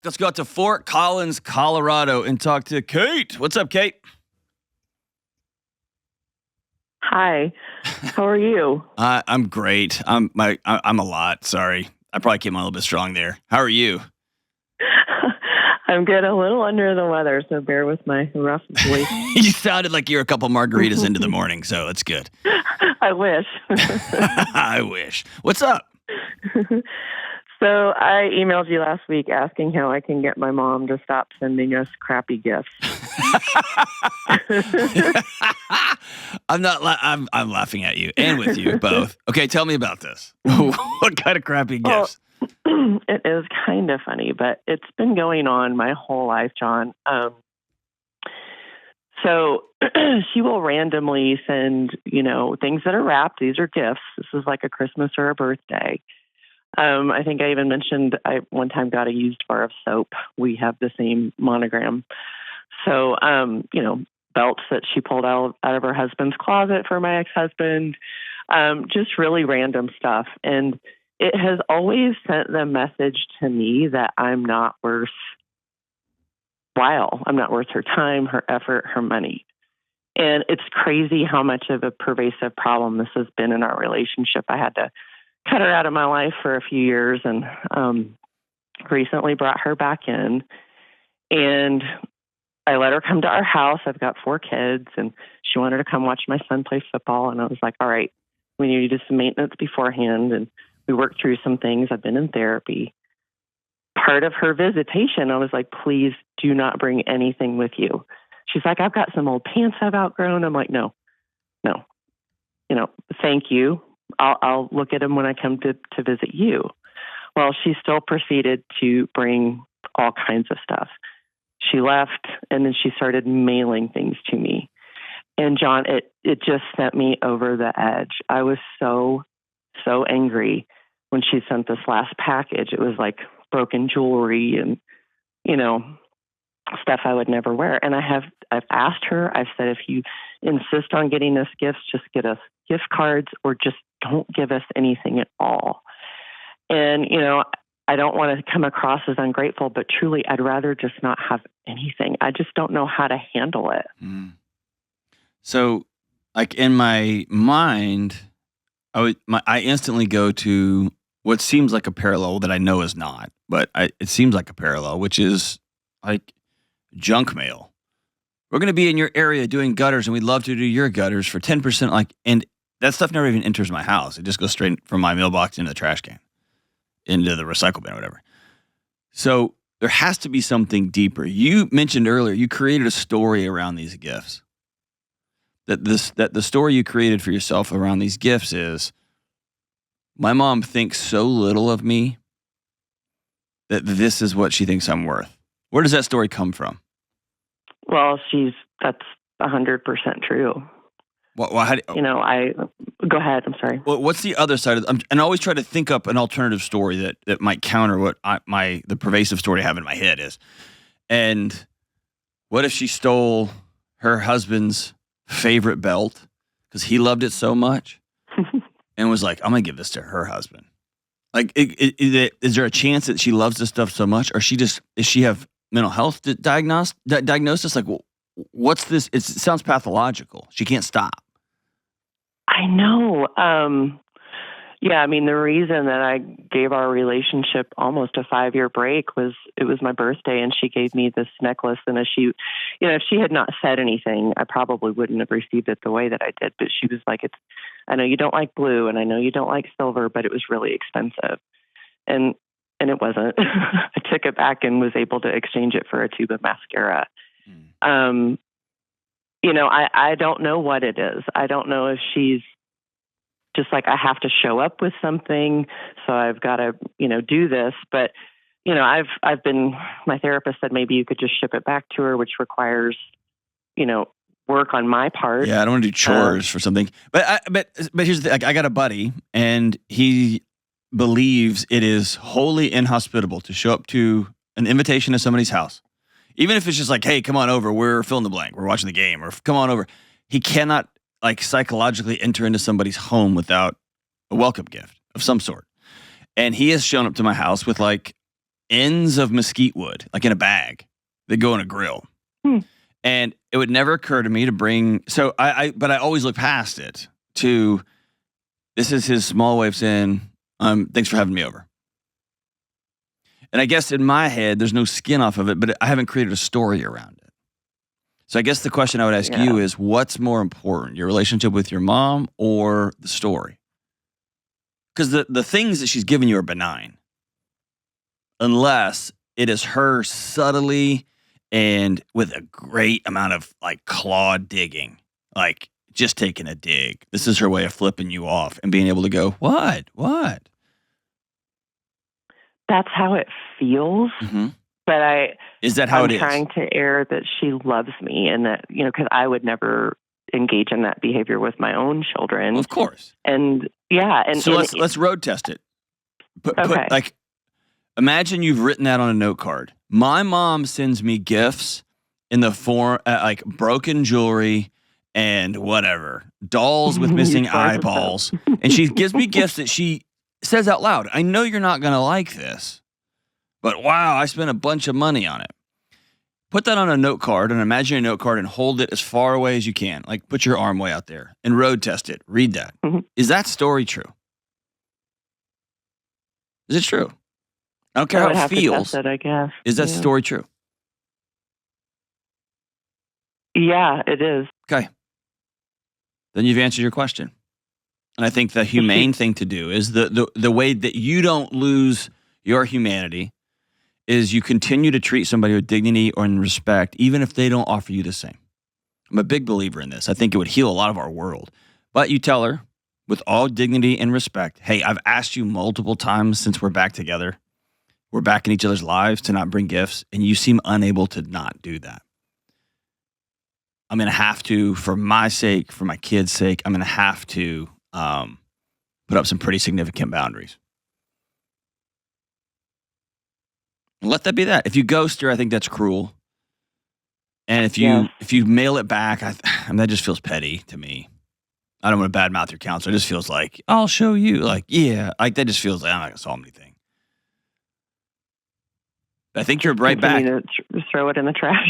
Let's go out to Fort Collins, Colorado, and talk to Kate. What's up, Kate? Hi. How are you? I'm great. I'm a lot. Sorry, I probably came on a little bit strong there. How are you? I'm good. A little under the weather, so bear with my rough voice. You sounded like you're a couple margaritas into the morning, so it's good. I wish. I wish. What's up? So I emailed you last week asking how I can get my mom to stop sending us crappy gifts. I'm not. I'm laughing at you and with you both. Okay, tell me about this. What kind of crappy gifts? It is kind of funny, but it's been going on my whole life, John. So she will randomly send, things that are wrapped. These are gifts. This is like a Christmas or a birthday. I think I even mentioned I one time got a used bar of soap. We have the same monogram. So, belts that she pulled out of her husband's closet for my ex-husband, just really random stuff. And it has always sent the message to me that I'm not worth while. I'm not worth her time, her effort, her money. And it's crazy how much of a pervasive problem this has been in our relationship. I had to cut her out of my life for a few years and recently brought her back in. And I let her come to our house. I've got 4 kids, and she wanted to come watch my son play football. And I was like, all right, we need to do some maintenance beforehand. And we worked through some things. I've been in therapy. Part of her visitation, I was like, please do not bring anything with you. She's like, I've got some old pants I've outgrown. I'm like, no, thank you. I'll look at them when I come to visit you. Well, she still proceeded to bring all kinds of stuff. She left, and then she started mailing things to me. And John, it just sent me over the edge. I was so angry when she sent this last package. It was like broken jewelry and, stuff I would never wear. And I've asked her, I've said, if you insist on getting us gifts, just get us gift cards or just don't give us anything at all. And, I don't want to come across as ungrateful, but truly, I'd rather just not have anything. I just don't know how to handle it. So, like in my mind, I instantly go to what seems like a parallel that I know is not, but it seems like a parallel, which is like junk mail. We're going to be in your area doing gutters, and we'd love to do your gutters for 10%. And that stuff never even enters my house. It just goes straight from my mailbox into the trash can, into the recycle bin or whatever. So there has to be something deeper. You mentioned earlier, you created a story around these gifts. That the story you created for yourself around these gifts is, my mom thinks so little of me that this is what she thinks I'm worth. Where does that story come from? Well, that's 100% true. Well, go ahead. I'm sorry. Well, what's the other side of and I always try to think up an alternative story that might counter what the pervasive story I have in my head is. And what if she stole her husband's favorite belt because he loved it so much and was like, I'm going to give this to her husband. Like, is there a chance that she loves this stuff so much, or does she have mental health diagnosis? Like, what's this? It sounds pathological. She can't stop. I know. The reason that I gave our relationship almost a 5-year break was it was my birthday, and she gave me this necklace. And if she had not said anything, I probably wouldn't have received it the way that I did. But she was like, I know you don't like blue, and I know you don't like silver, but it was really expensive. And it wasn't. I took it back and was able to exchange it for a tube of mascara. I don't know what it is. I don't know if she's just like, I have to show up with something, so I've got to, do this. But, my therapist said maybe you could just ship it back to her, which requires, work on my part. Yeah, I don't want to do chores for something. But here's the thing. I got a buddy, and he believes it is wholly inhospitable to show up to an invitation to somebody's house. Even if it's just like, hey, come on over, we're fill in the blank, we're watching the game, or come on over. He cannot psychologically enter into somebody's home without a welcome gift of some sort. And he has shown up to my house with ends of mesquite wood, like in a bag, that go in a grill. And it would never occur to me to bring. So but I always look past it to. This is his small way of saying, thanks for having me over. And I guess in my head, there's no skin off of it, but I haven't created a story around it. So I guess the question I would ask you is, what's more important, your relationship with your mom or the story? Because the things that she's given you are benign. Unless it is her subtly and with a great amount of like claw digging, like just taking a dig. This is her way of flipping you off and being able to go, what? That's how it feels. Mm-hmm. But is that how I'm it is? trying to air that she loves me and that, because I would never engage in that behavior with my own children. Well, of course. And and so let's road test it. Okay. Like, imagine you've written that on a note card. My mom sends me gifts in the form like broken jewelry and whatever, dolls with missing eyeballs. And she gives me gifts that she says out loud, I know you're not going to like this, but wow, I spent a bunch of money on it. Put that on a note card, an imaginary note card, and hold it as far away as you can. Like, put your arm way out there and road test it. Read that. Mm-hmm. Is that story true? Is it true? I don't care how it feels. I guess. Is that story true? Yeah, it is. Okay. Then you've answered your question. And I think the humane thing to do is the way that you don't lose your humanity is you continue to treat somebody with dignity or in respect, even if they don't offer you the same. I'm a big believer in this. I think it would heal a lot of our world. But you tell her with all dignity and respect, hey, I've asked you multiple times since we're back together. We're back in each other's lives to not bring gifts, and you seem unable to not do that. I'm going to have to, for my sake, for my kids' sake, I'm going to have to put up some pretty significant boundaries. Let that be that. If you ghost her, I think that's cruel. And if you mail it back, I mean, that just feels petty to me. I don't want to badmouth your counselor. It just feels like, I'll show you. Like, yeah, like that just feels like I'm not going to solve anything. I think you're right back. To throw it in the trash.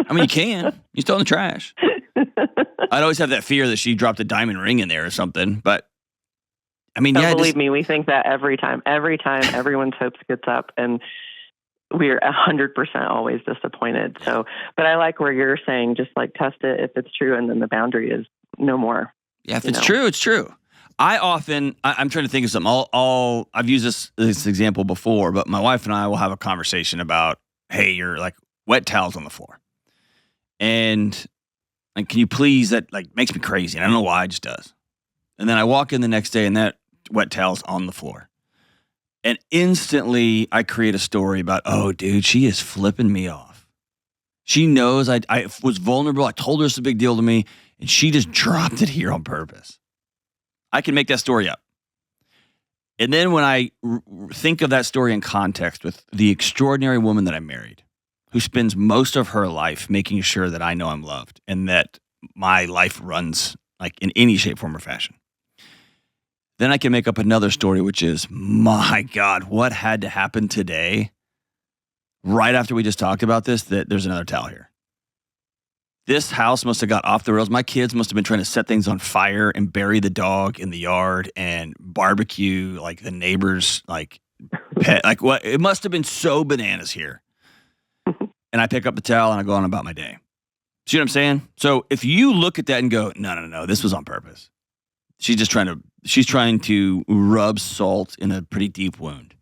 I mean, you can. You throw it in the trash. I'd always have that fear that she dropped a diamond ring in there or something. But, I mean, believe me, we think that every time everyone's hopes gets up, and we're 100% always disappointed. So, but I like where you're saying, just like test it if it's true, and then the boundary is no more. Yeah, if it's true, it's true. I'm trying to think of something. I've used this example before, but my wife and I will have a conversation about, hey, you're like wet towels on the floor. And like, can you please, that like makes me crazy. And I don't know why, it just does. And then I walk in the next day and that wet towel's on the floor. And instantly I create a story about, oh, dude, she is flipping me off. She knows I was vulnerable. I told her it's a big deal to me, and she just dropped it here on purpose. I can make that story up. And then when I think of that story in context with the extraordinary woman that I married, who spends most of her life making sure that I know I'm loved and that my life runs like in any shape, form, or fashion. Then I can make up another story, which is, my God, what had to happen today, right after we just talked about this, that there's another towel here. This house must have got off the rails. My kids must have been trying to set things on fire and bury the dog in the yard and barbecue like the neighbor's like pet. Like what? It must have been so bananas here. And I pick up the towel and I go on about my day. See what I'm saying? So if you look at that and go, no, this was on purpose. She's trying to rub salt in a pretty deep wound.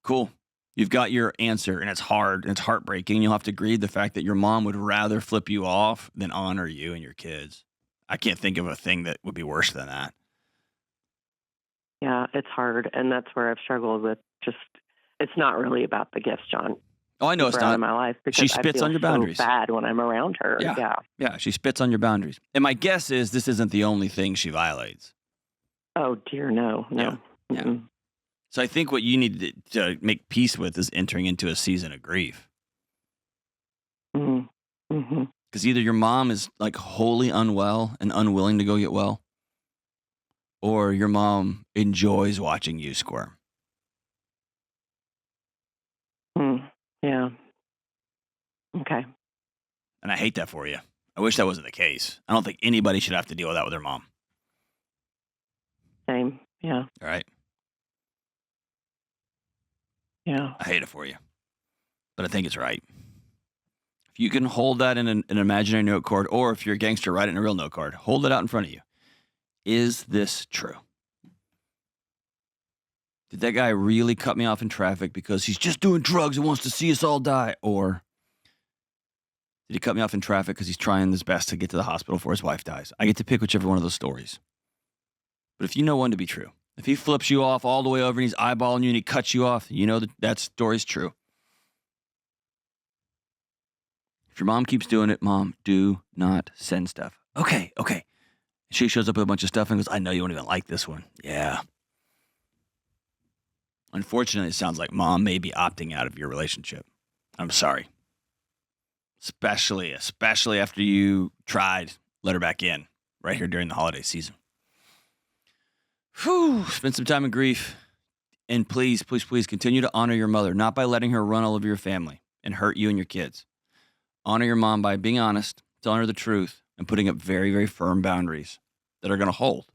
Cool. You've got your answer, and it's hard, and it's heartbreaking. You'll have to grieve the fact that your mom would rather flip you off than honor you and your kids. I can't think of a thing that would be worse than that. Yeah, it's hard, and that's where I've struggled with just, it's not really about the gifts, John. Oh, I know it's not. In my life because she spits on your boundaries. So bad when I'm around her. Yeah, she spits on your boundaries. And my guess is this isn't the only thing she violates. Oh, dear, no. Yeah. So I think what you need to make peace with is entering into a season of grief. Mm-hmm. Because either your mom is like wholly unwell and unwilling to go get well, or your mom enjoys watching you squirm. Yeah. Okay. And I hate that for you. I wish that wasn't the case. I don't think anybody should have to deal with that with their mom. Same. Yeah. All right? Yeah. I hate it for you. But I think it's right. If you can hold that in an imaginary note card, or if you're a gangster, write it in a real note card. Hold it out in front of you. Is this true? Did that guy really cut me off in traffic because he's just doing drugs and wants to see us all die? Or did he cut me off in traffic because he's trying his best to get to the hospital before his wife dies? I get to pick whichever one of those stories. But if you know one to be true, if he flips you off all the way over and he's eyeballing you and he cuts you off, you know that story's true. If your mom keeps doing it, Mom, do not send stuff. Okay. She shows up with a bunch of stuff and goes, I know you won't even like this one. Yeah. Unfortunately, it sounds like Mom may be opting out of your relationship. I'm sorry. Especially after you tried, let her back in right here during the holiday season. Whew, spend some time in grief. And please continue to honor your mother, not by letting her run all over your family and hurt you and your kids. Honor your mom by being honest, telling her the truth, and putting up very, very firm boundaries that are going to hold.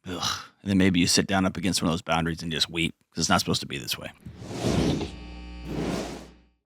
Ugh. And then maybe you sit down up against one of those boundaries and just weep because it's not supposed to be this way.